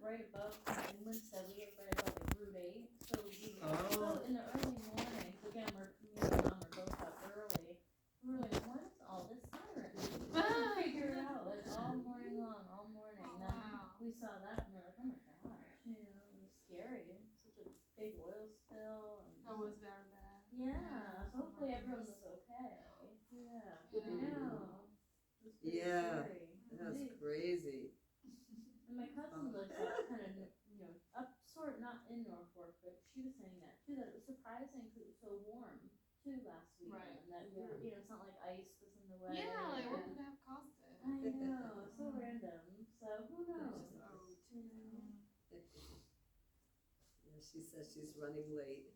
right above England, so we live right above like Route 8. So we go in the early mornings. Again, me and Mom are both up early. We were like, what is all this siren? We couldn't figure it out. Like all morning long, all morning. Oh, Then wow. we saw that and we're like, oh my gosh, you know, it was scary. Such a big oil spill. And That was very bad. yeah, so hopefully everyone was okay. Yeah. I know. It was pretty scary. That's crazy. And my cousin lives up kind of, up sort of not in Norfolk, but she was saying that too, that it was surprising because it was so warm too last weekend. Right. That we were, it's not like ice was in the way. Yeah, like what could have caused it? I know, so random. So who knows? It's just old. Yeah, she says she's running late.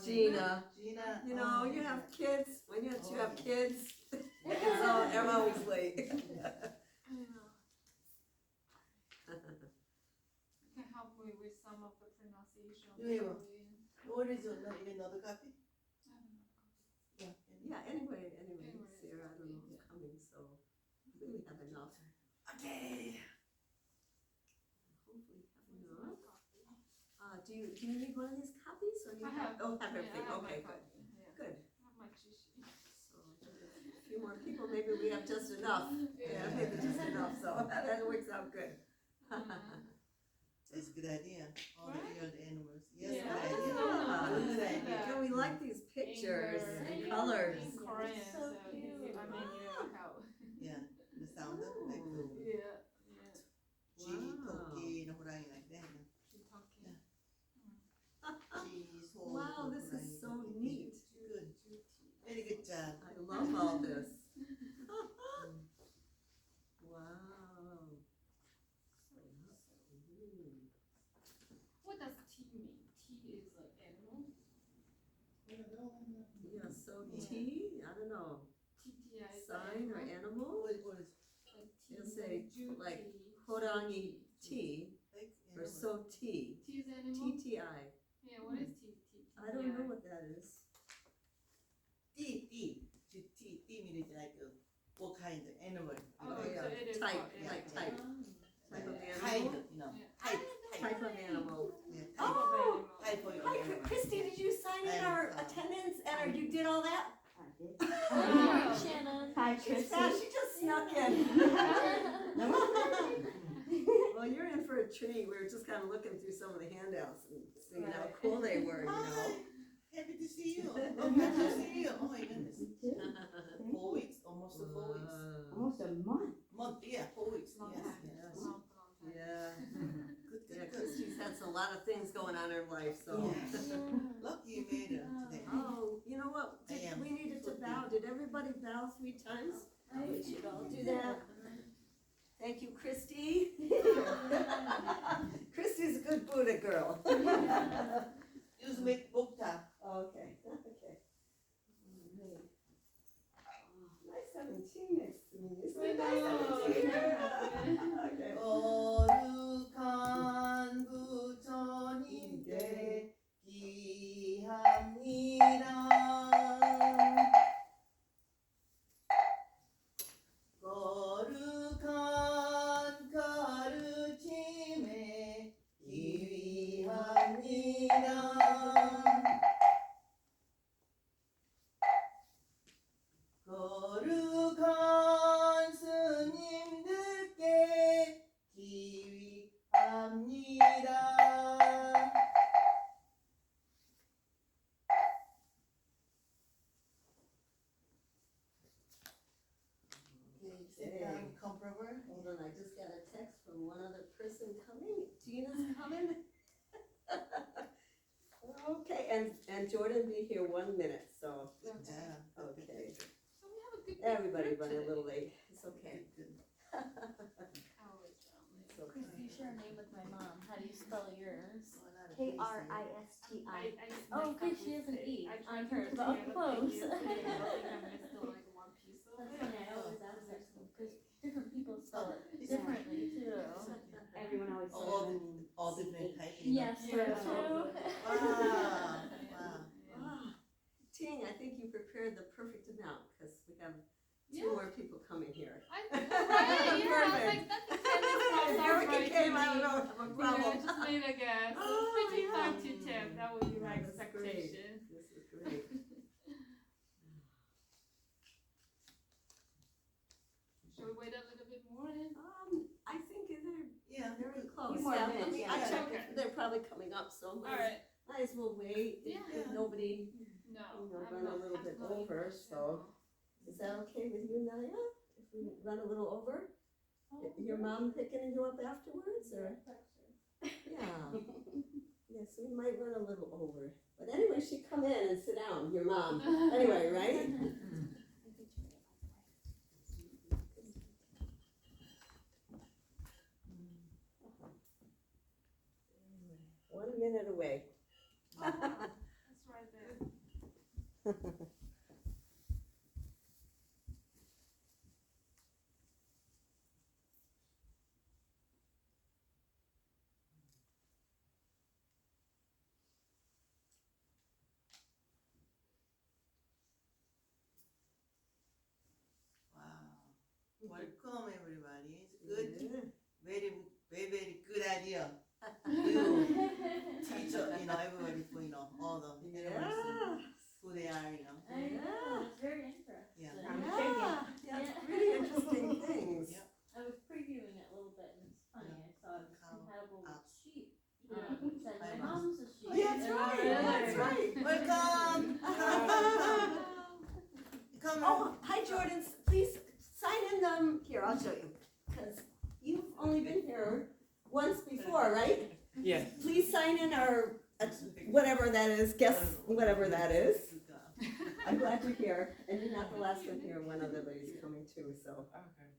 Gina. Gina, you know, you have kids. When you have kids, I'm always late. I know. You can help me with some of the pronunciation. Yeah. What is it? You get another copy? I don't know. Yeah, anyway, Sarah, I don't know who's coming, so we have enough. Okay. Hopefully have enough. Do you need one of these copies, or you have everything? Okay, good. Good. I have my cheat sheet. So a few more people, maybe we have just enough. Yeah, maybe just enough. So that works out good. It's a good idea. All the animals. Yes, Yeah. good idea. Yeah, we like these pictures and colors. In Korean, It's so so cute. I mean, you know how. Yeah, the sound of it. Yeah. G, 토끼, 호랑이 like that. Keep talking. G, 소, Wow, this is so neat. Good. Very good job. I love all this. Wow. What does T mean? T is an animal. Yeah, so T, I don't know, TTI is sign or animal? What is You'll say like 호랑이 T like or so T. T is animal. TTI. Yeah, what is T? I don't know what that is. T means like what kind of animal? Oh, yeah. so it is Type, what- yeah, like yeah. type. Type of Kind, animal. you know. Yeah. Type of animal. Yeah, Oh, type of hi, animal. Christy, did you sign in our attendance and you did all that? I did. Oh, Shannon. Hi, It's Christy. fast, she just snuck in. No. Well, you're in for a treat. We were just kind of looking through some of the handouts and seeing how Right. cool they were, you know. Hi, happy to see you. Happy to see you. Oh my goodness. You too. 4 weeks, almost 4 weeks. Wow. Almost a month. Month, yeah, 4 weeks. Long Yes, time. yes. Long time. Yeah. Good, Yeah, good, good. Christy's had a lot of things going on in her life, so. Yeah. Lucky you made it today. Oh, you know what? I am. We needed to bow. Did everybody bow 3 times? We should all do that. Thank you, Christy. Christy's a good Buddha girl. Use make bokta. Okay, okay. All right. Oh, nice having tea next to me. Isn't it nice having tea? Okay. 거룩한 부처님께 기합니다. 거룩한 가르침에 기위합니다. 거룩한 스님들께 기위합니다. Okay, sit down, come forward. Hold on, I just got a text from one other person coming. Gina's coming. Okay, and Jordan be here 1 minute, so, Good job. okay. So we have a good Everybody group running a today. little late. It's okay. Good. Always around late. It's okay. Christy, share a name with my mom. How do you spell yours? Kristi. I Oh, messed okay, up she has with an E I on tried to hers, put but together close. thank you today, but I think I missed like one piece of That's it. funny, I always ask her, because different people spell it differently too. Everyone always says All different types. Yes, Yeah. her too. Wow. Ah, Ting, I think you prepared the perfect amount, because we have 2 Yeah. more people coming here. Right, yeah, I was Perfect. like, that's the same, I don't know, have a problem. Just made a guess. Oh, 55 to yeah. 10, that would be my That's great. expectation. This is great. Should we wait a little bit more then? I think they're Yeah. very close. more Yeah, minutes, I mean, yeah. I checked, Okay. they're probably coming up, so Alright. might as well wait. Yeah. If nobody, No, You know, I'm run a not little bit absolutely over, not so- sure. is that okay with you, Nadia? If we run a little over? Your mom picking you up afterwards, or? Yeah. Yes, we might run a little over. But anyway, she'd come in and sit down, your mom. Anyway, right? 1 minute away. That's right there. Wow. Welcome everybody. It's good. Yeah. Very, very, very good idea. You teach, everybody for, all the animals, Yeah. who they are, I know, it's very interesting. Yeah. Yeah, it's really interesting things. Yeah. I was previewing it a little bit, and it's funny, I saw it was compatible with Ox. sheep. Yeah. It said, my mom's a sheep. Yeah, that's And right, I that's right. Welcome. Come on. Oh, hi Jordan, please sign in here, I'll show you. Because you've only been here once before, right? Yeah. Please sign in our, whatever that is, guess whatever that is. I'm glad you're here, and you're not the last one here, one other lady's coming too, so. Okay.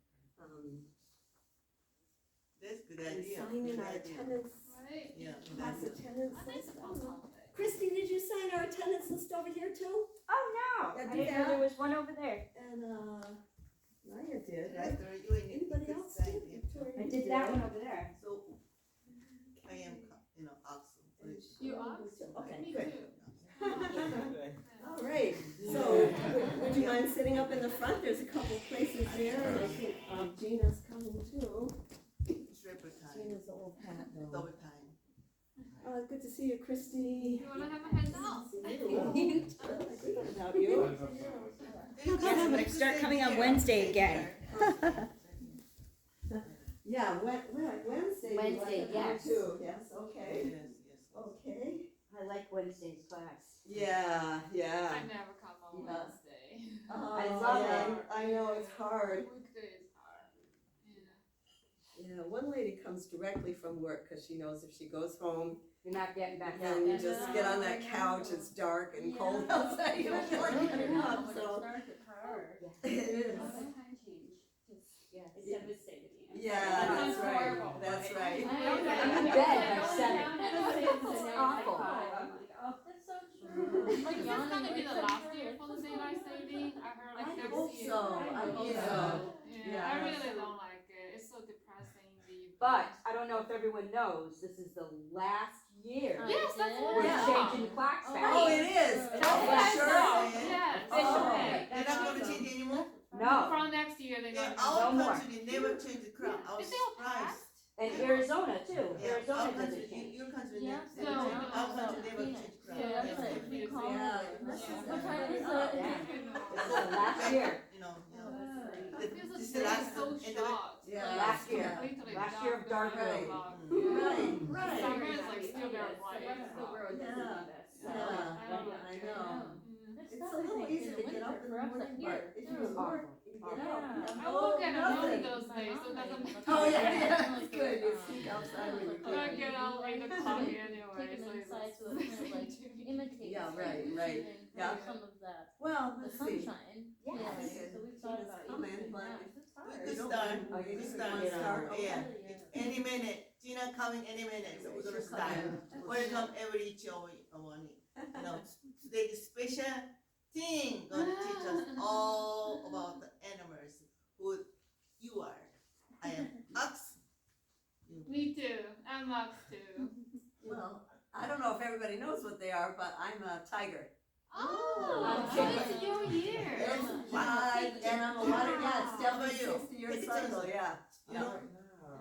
That's good And idea. sign in Good our idea. attendance, Right? Yeah, good class idea. attendance I think list. it's possible. Christy, did you sign our attendance list over here too? Oh, no, Yeah, I do didn't know that. there was one over there. And, Naya did, right? After you and Anybody you else? decide, did? yeah. Victoria, I you did that one over there. So, I am, ox. You are? Okay, Me good. too. All right, so would you mind sitting up in the front? There's a couple places there, and I think Gina's coming too. It's triple time, Gina's old hat though. double time. Good to see you, Christy. You wanna have a handout? See you. I forgot about you. Yes, I'm gonna start coming on Wednesday again. Yeah, Wednesday. Wednesday, you like yes. too. Yes, okay. Yes. Okay. I like Wednesday's class. Yeah, yeah. I never come on Yeah. Wednesday. Oh, I love yeah, it. I know, it's hard. Weekday is hard. Yeah. Yeah, one lady comes directly from work because she knows if she goes home, You're not getting back out. and you just get on that couch, it's dark and cold outside, you don't feel like getting up, so. It's hard. It is. Time change. Yes. It's devastating. Yeah, that's right, horrible. that's right. I'm in bed by 7. It's awful. I'm like, oh, that's so true. Is this gonna be the last year for the daylight saving? I heard like I next hope year. so, I hope so. Yeah, I really don't like it. It's so depressing. But I don't know if everyone knows, this is the last year. Yes, that's what We're I Yeah. thought. changing clocks back. Oh, it is? That's Oh, what for I sure? thought. Yeah. Yes. Officially. They're not gonna change anymore? No. From next year, they're Yeah, gonna our No more. country, they never change the crown. I was Is it all surprised. passed? And Arizona too. Yeah, Arizona our doesn't country, change. your country, Yeah, never so- change. Our country so never Phoenix. change crown. Yeah, that's Yeah. it. We call Yeah. it. This is What time very is odd. it? Yeah. I This is the last year. feel This is the the day last is so and the- short. Yeah. Like, Last year. literally Last year of dark dark Right. o'clock. Right, Summer right. is like still very bright. Yeah, I know. It's a little easy to get up in the morning, but if you work, you get out. I work at nothing. home those days, so it doesn't matter. Oh, yeah, it's good, you sneak outside when you I don't can. get out 8 o'clock anyway, Taking so them it's inside to kind of like imitate. Yeah, the right, sun, right. and Yeah. have some of that, Well, the let's see. sunshine. Yeah, Yeah, I think so we've thought Gina's about coming, using but that. if- It's hard. Good You don't start. want- Oh, you Good just start. wanna start? Yeah. Yeah. Any minute, Gina coming any minute, so we're gonna She'll come start. in. Welcome every each morning. Today's special thing gonna teach us all about the animals who you are. I am ox. Me too. I'm Max too. Well, I don't know if everybody knows what they are, but I'm a tiger. Oh, I'm so chicken. it's your year. It's wide, and I'm a water, yeah, it's How about definitely you? 60-year It's cycle, yeah. You know,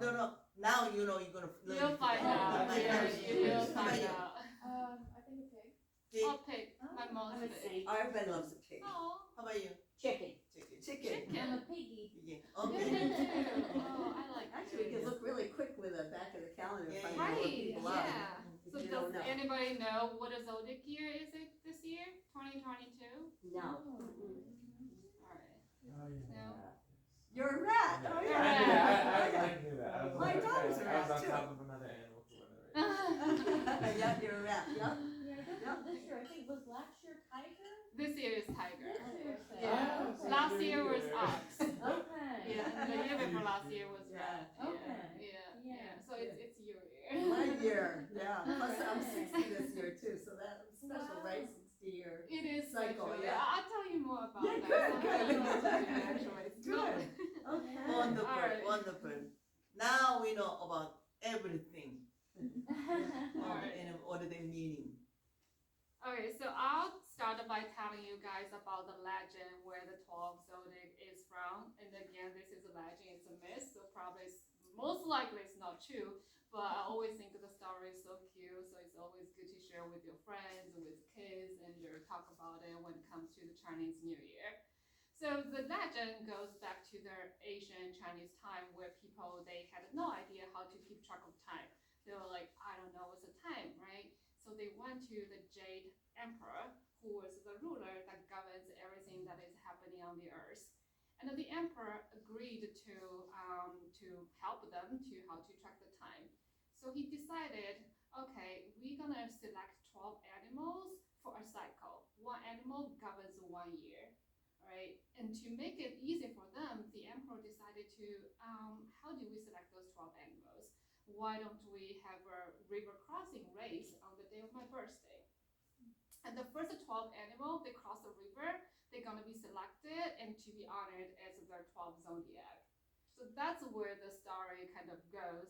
no, now you know you're gonna learn. You'll find today. out. My Yeah, gosh. you'll How about find you? out. I think a pig. Pig? I'll pick my mom's I'm a pick. saint. Everybody loves a pig. Oh, How about you? Chicken. Chicken. Chicken. I'm a piggy. Yeah. okay. Okay. Oh, I like Actually, you pigs. can look really quick with the back of the calendar and Yeah, find yeah. out what Right, people are. yeah. If So you does don't know. anybody know what a zodiac year is it this year? 2022? No. Alright. Oh, yeah. No? You're a rat. Oh You're yeah. a rat. I knew that. I was My like, dog's a I rat, was on too. top of another animal for whatever. Yeah, you're a rat. Yep. Yeah, I don't know this year. I think was last year tiger. This year is tiger. This year Yeah. Oh, so Last you're year was good. ox. Okay. Yeah, and the year before last year was Yeah. rat. Okay. Yeah. Yeah. So it's your year. My year. Yeah. Plus I'm Alright. 60 this year too, so that's special, Wow. right? 60 year. It is Cycle, special. yeah. I'll tell you more about Yeah, that. good, sometime. good. Actually. Good. Okay. Wonderful. Alright. Wonderful. Now we know about everything. Alright. And what are they meaning? Okay, so I'll start by telling you guys about the legend where the 12 zodiac is from. And again, this is a legend, it's a myth, so probably most likely it's not true. But I always think the story is so cute, so it's always good to share with your friends and with kids and talk about it when it comes to the Chinese New Year. So the legend goes back to the Asian Chinese time where people, they had no idea how to keep track of time. They were like, I don't know what's the time, right? So they went to the Jade Emperor, who was the ruler that governs everything that is happening on the earth. And the emperor agreed to help them to how to track the time. So he decided, okay, we're gonna select 12 animals for a cycle. One animal governs 1 year, right? And to make it easy for them, the emperor decided to, how do we select those 12 animals? Why don't we have a river crossing race on the day of my birthday? And the first 12 animals, they cross the river, they're gonna be selected and to be honored as their 12 zodiac. So that's where the story kind of goes.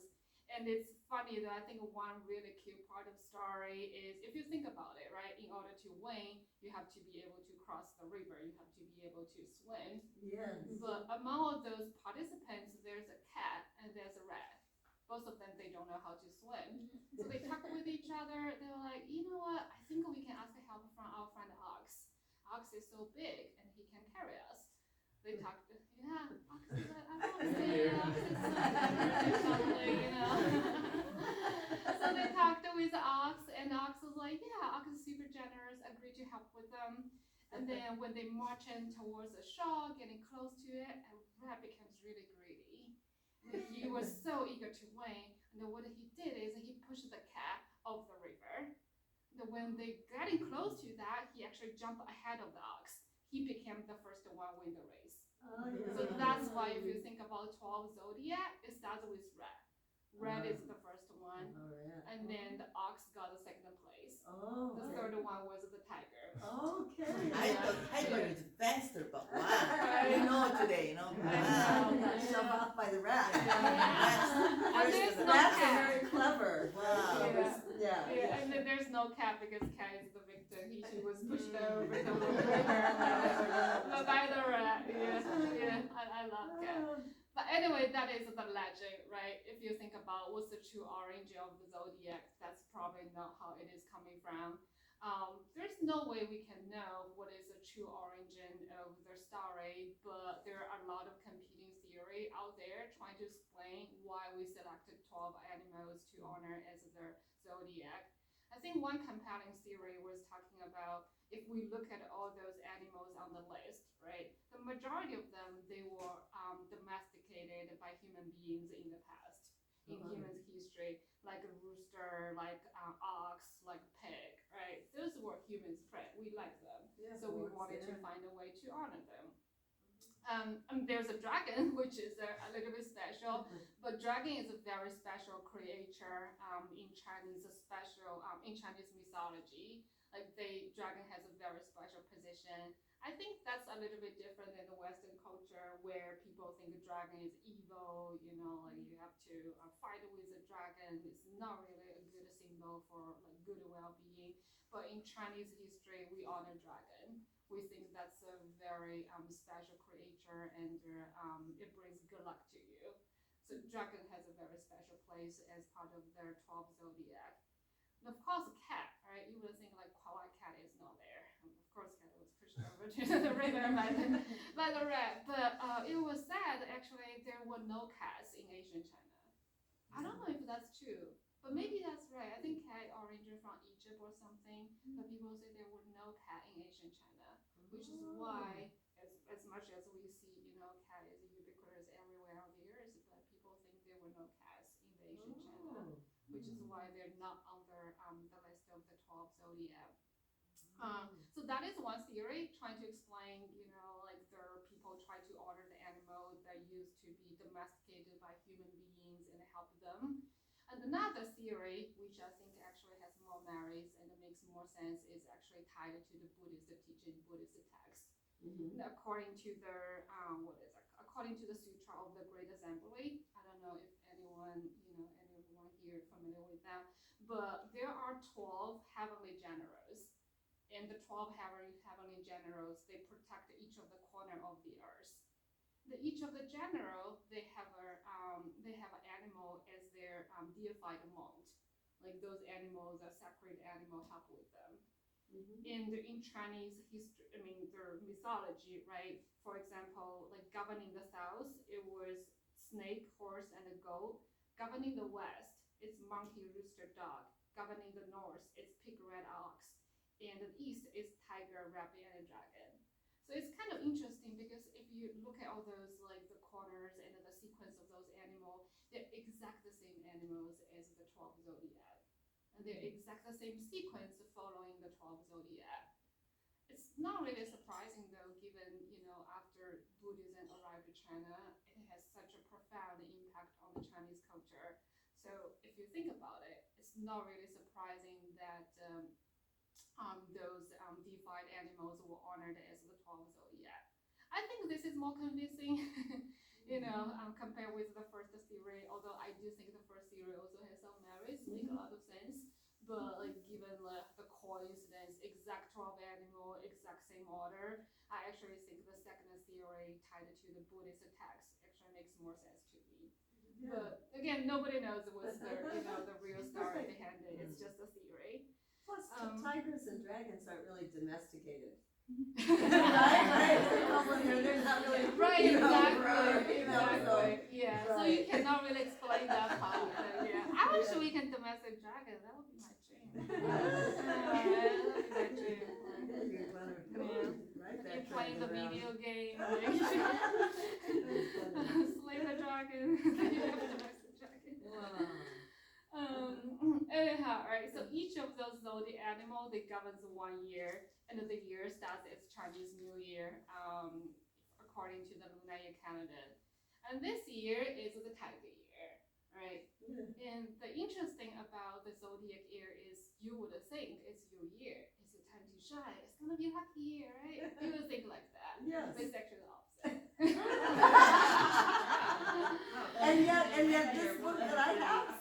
And it's funny that I think one really cute part of the story is, if you think about it, right, in order to win, you have to be able to cross the river, you have to be able to swim. Yes. But among all those participants, there's a cat and there's a rat. Both of them, they don't know how to swim. So they talk with each other. They were like, you know what? I think we can ask help from our friend Ox. Ox is so big and he can carry us. They talked, yeah, Ox is like, I don't see Ox is so big or something, you know. So they talked with Ox and Ox was like, yeah, Ox is super generous, agreed to help with them. And then when they march in towards the shore, getting close to it, and rat becomes really greedy. And he was so eager to win, and then what he did is he pushed the cat off the river. And when they getting close to that, he actually jumped ahead of the ox. He became the first one win the race. Oh, yeah. So that's why if you think about 12 zodiac, it starts with rat. Rat is the first one, Alright. and then the ox got the second place. Oh. The third one was the tiger. Okay. I thought tiger is faster, but wow. You know today, you know. I Wow. You got shoved off by the rat. And there's no Rats are cat. very clever. Wow. Yeah. Yeah, and then there's no cat because cat is the victim. She was pushed over the river by the rat. Yeah, I love cat. But anyway, that is the legend, right? If you think about what's the true origin of the zodiac, that's probably not how it is coming from. There's no way we can know what is the true origin of the story, but there are a lot of competing theory out there trying to explain why we selected 12 animals to honor as their zodiac. I think one compelling theory was talking about if we look at all those animals on the list, right? The majority of them, they were domesticated by human beings in the past, in human history, like a rooster, like ox, like pig, right? Those were humans' pet. We like them, Yeah, so we horse, wanted to yeah. find a way to honor them. And there's a dragon, which is a little bit special, but dragon is a very special creature in Chinese, in Chinese mythology. Like dragon has a very special position. I think that's a little bit different than the Western culture where people think a dragon is evil, you know, like you have to fight with a dragon. It's not really a good symbol for like good well-being. But in Chinese history, we honor dragon. We think that's a very special creature and it brings good luck to you. So dragon has a very special place as part of their 12 zodiac. And of course, cat, right? You would think like why cat is not there. Of course, cat was pushed over to the river by the rat. But it was said actually there were no cats in ancient China. I don't know if that's true, but maybe that's right. I think cat originated from Egypt or something, but people say there were no cat in ancient China, which is why, as much as we see, cat is ubiquitous everywhere on the earth, but people think there were no cats in the ancient China, which is why they're not under the list of the 12 zodiac. So that is one theory trying to explain, like the people try to order the animal that used to be domesticated by human beings and help them. And another theory, which I think actually has more merits and it makes more sense, is actually tied to the Buddhist teaching, Buddhist text. Mm-hmm. According to the according to the Sutra of the Great Assembly, I don't know if anyone here familiar with that, but there are 12 heavenly generals. And the 12 heavenly generals, they protect each of the corner of the earth. Each of the general, they have an animal as their deified mount. Like those animals are sacred animal help with them. Mm-hmm. And in Chinese history, their mythology, right? For example, like governing the south, it was snake, horse, and a goat. Governing the west, it's monkey, rooster, dog. Governing the north, it's pig, red, ox. And the east is tiger, rabbit, and dragon. So it's kind of interesting because if you look at all those like the corners and the sequence of those animals, they're exact the same animals as the 12 zodiac. And they're exact the same sequence following the 12 zodiac. It's not really surprising though, given, after Buddhism arrived to China, it has such a profound impact on the Chinese culture. So if you think about it, it's not really surprising that those deified animals were honored as the 12 zodiac. I think this is more convincing, compared with the first theory, although I do think the first theory also has some merits, make a lot of sense. But like given the coincidence, exact 12 animal, exact same order, I actually think the second theory tied to the Buddhist text actually makes more sense to me. Yeah. But again, nobody knows what's the the real story behind it. It's just a theory. Plus, tigers and dragons aren't really domesticated. right? They're not really. Right, exactly. Exactly. Yeah. Right. So you cannot really explain that part. Yeah. I wish we can domestic dragon. That would be my dream. That would be my dream. You want to You're playing the video game. Slay the dragon. Domestic dragon. Wow. Anyhow, right, so each of those zodiac animals, they governs 1 year, and the year starts its Chinese New Year, according to the lunar year calendar. And this year is the tiger year, right? And the interesting about the zodiac year is you would think it's your year, it's your time to shine, it's gonna be a lucky year, right? You would think like that. Yes. But it's actually the opposite. and yet this book that I have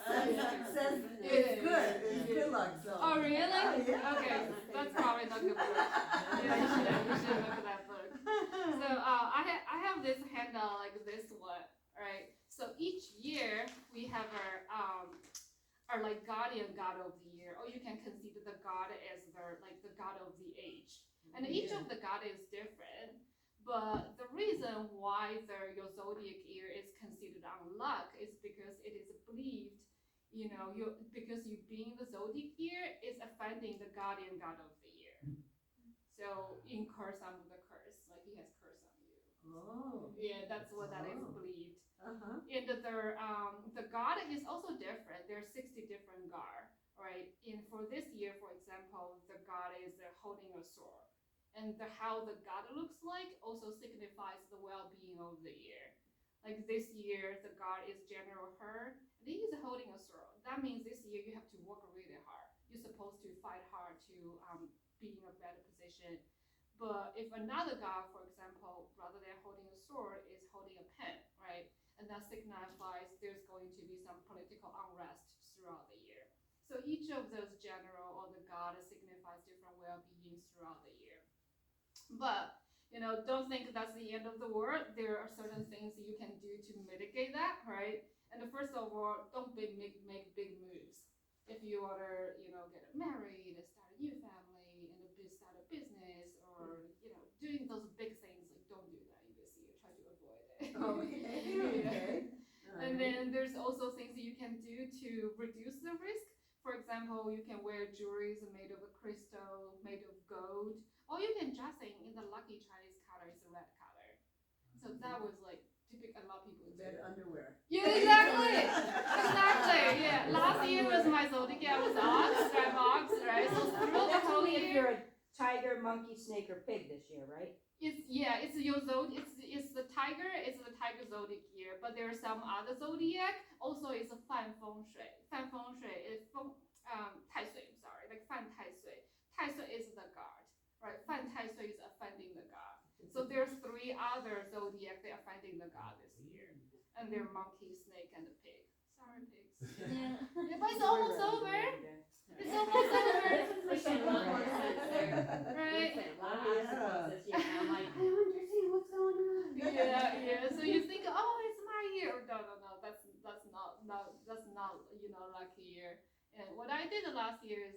says it's good. It's good luck. So. Oh really? Yeah. Okay, that's probably not good book. Yeah, you should look at that book. So I have this handout like this one, right? So each year we have our like guardian god of the year, or you can consider the god as the god of the age. And each of the god is different. But the reason why your zodiac year is considered unluck is because it is believed, because you being the zodiac year is offending the guardian god of the year. So you incur some of the curse, like he has curse on you. Oh. Yeah, that's what that is believed. Uh-huh. And the god is also different. There are 60 different god, right? And for this year, for example, the god is holding a sword. And how the god looks like also signifies the well-being of the year. Like this year, the god is General He, and he is holding a sword. That means this year you have to work really hard. You're supposed to fight hard to be in a better position. But if another god, for example, rather than holding a sword, is holding a pen, right? And that signifies there's going to be some political unrest throughout the year. So each of those general or the god signifies different well-being throughout the year. But don't think that's the end of the world. There are certain things you can do to mitigate that, right? And first of all, don't make big moves. If you want to, get married, start a new family, and start a business, or doing those big things, don't do that in this year. Try to avoid it. Okay. And then there's also things that you can do to reduce the risk. For example, you can wear jewelry made of crystal, made of gold, or you can dress in the lucky Chinese color, is red color. So that was like typical. A lot of people do. Red underwear. Yeah, exactly. Exactly. Yeah. Last year was my zodiac. I was ox, striped ox, right? So throughout the That's whole only if year. you're a tiger, monkey, snake, or pig this year, right? It's your zodiac. It's the tiger. It's the tiger zodiac year. But there are some other zodiac. Also, it's a fan feng shui. Fan feng shui is tai sui. I'm sorry, like fan tai sui. Tai sui is the god, right? Fan tai sui is offending the god. So there's 3 other zodiac that are offending the god this year, and they're monkey, snake, and the pig. Sorry, pigs. Yeah. Yeah, but it's almost over. It's almost over. Making a lot more sense there. Right? A lot of obstacles this year. I'm like, I don't understand what's going on. Yeah. So you think, oh, it's my year. No. That's not lucky year. And what I did last year is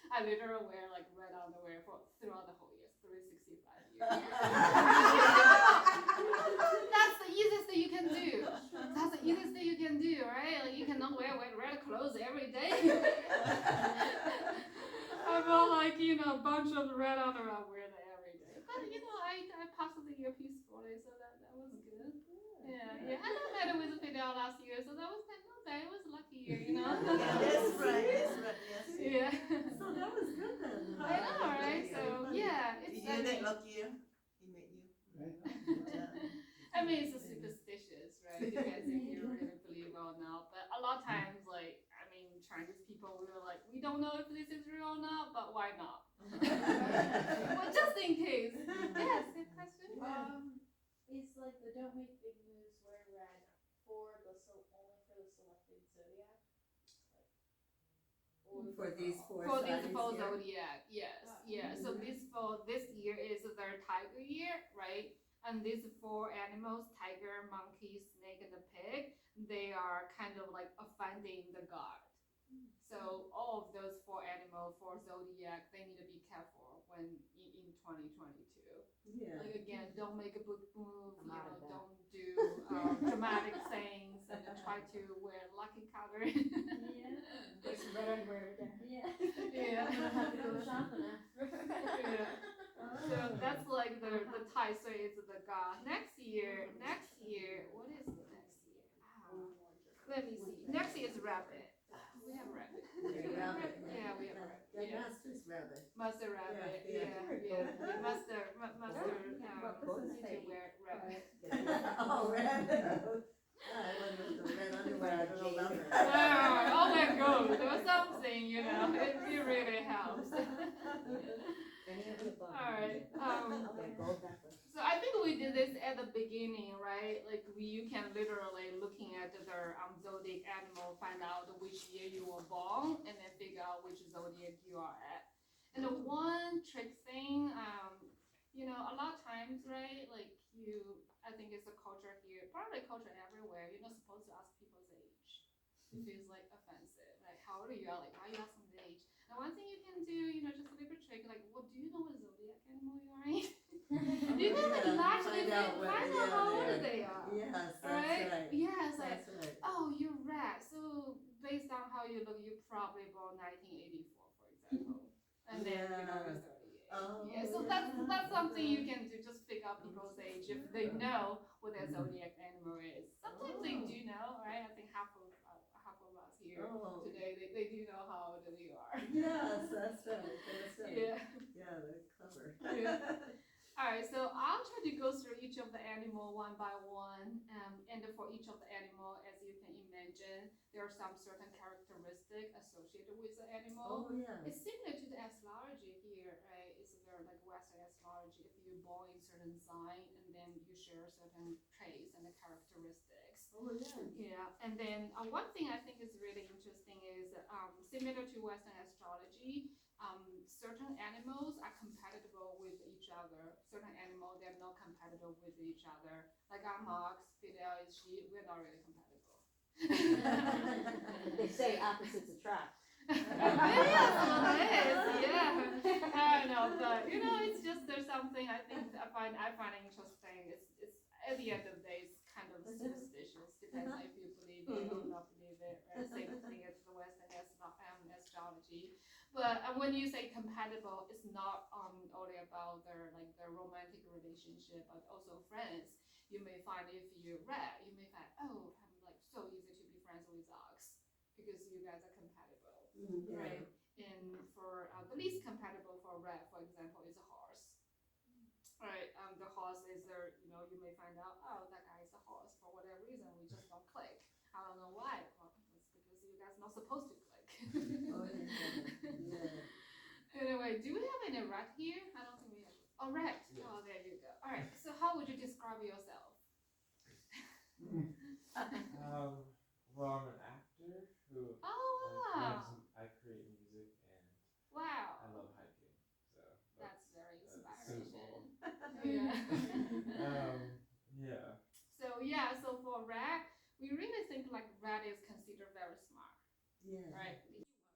I literally wear like red underwear throughout the whole year, 365 years. That's the easiest thing you can do. That's the easiest thing you can do, right? Like you cannot wear red clothes every day. I felt like a bunch of red underwear. I wear that every day. But I passed the year peacefully, so that was good. Yeah. I got married with Fidel last year, so that was not bad. It was a lucky year, Yeah, that's right, yes. Yeah. So that was good then. I know, right? So yeah, Did it's. you that lucky year? He made you. Good job. I mean, it's superstitious, right? Depends if you really believe or not. But a lot of times, Chinese people, we were like, we don't know if this is real or not, but why not? Well, just in case. Yes, good question. It's like the don't make big moves wear red only for the selected zodiac. For these 4 For these signs 4 here. zodiac, yes, yeah. So this year is their tiger year, right? And these 4 animals, tiger, monkey, snake, and the pig, they are kind of like offending the god. So all of those 4 animals, 4 zodiac, they need to be careful when in 2022. Yeah. Like again, don't make a big move. Don't do dramatic things, and try to wear lucky color. Yeah. Put some red underwear there. Yeah. Yeah. I'm gonna have to go shopping after. Yeah. So that's like the Tai Sui is the god. Next year, what is the next year? Let me see. Next year is rabbit. We have rabbit. Rabbit. Yeah, we have rabbit. The Yeah. master's rabbit. Master rabbit. Yeah. Master need to wear rabbit. Oh, red. I wonder if the red underwear, I don't know about that. Oh my god, there was something, it really helps. Alright, so I think we did this at the beginning, right? Like you can literally looking at their zodiac animal, find out which year you were born, and then figure out which zodiac you are at. And the one trick thing, a lot of times, right? Like I think it's a culture here, probably culture everywhere. You're not supposed to ask people's age. It feels like offensive. Like, how old are you? Like, why are you asking the age? And one thing you can do, just a little trick, like, well, do you know what zodiac animal you are in? You can like largely find out how old they are. Yes, that's Right? right. Yeah, it's like, That's right. oh, you're rat. So based on how you look, you're probably born 1984, for example. And then you're 38. Oh, Yeah, so that's something you can do. Just pick up people's age if they know what their zodiac animal is. Sometimes they do know, right? I think half of us here today, they do know how old you are. Yes, that's right. Yeah. Yeah, they're clever. Yeah. Alright, so I'll try to go through each of the animal one by one, and for each of the animal, as you can imagine, there are some certain characteristics associated with the animal. Oh, yeah. It's similar to the astrology here, right? It's very like Western astrology. If you're born in certain sign, and then you share certain traits and the characteristics. Oh, yeah. Yeah, and then one thing I think is really interesting is similar to Western astrology, certain animals are compatible with each other. Certain animals they're not compatible with each other. Like I'm ox, Fidel is sheep. We're not really compatible. They say opposites attract. It is what it is, yeah. I don't know, but it's just there's something I think I find interesting. It's at the end of the day, it's kind of superstitious. Depends on if you believe it or not believe it. Right? Same thing as the Western astrology. But when you say compatible, it's not only about their romantic relationship, but also friends. You may find if you're red, you may find I'm like so easy to be friends with ox because you guys are compatible. Right, and for the least compatible for red, for example, is a horse. Right, the horse is there. You may find out, that guy is a horse for whatever reason. We just don't click. I don't know why. Well, it's because you guys not supposed to click. Anyway, do we have any red here? I don't think we have. Oh, red. Yes. Oh, there you go. All right. So, how would you describe yourself? Well, I'm an actor who I create music and Wow. I love hiking. So That's very simple. inspiring. Yeah. So for red, we really think like red is considered very smart. Yeah. Right?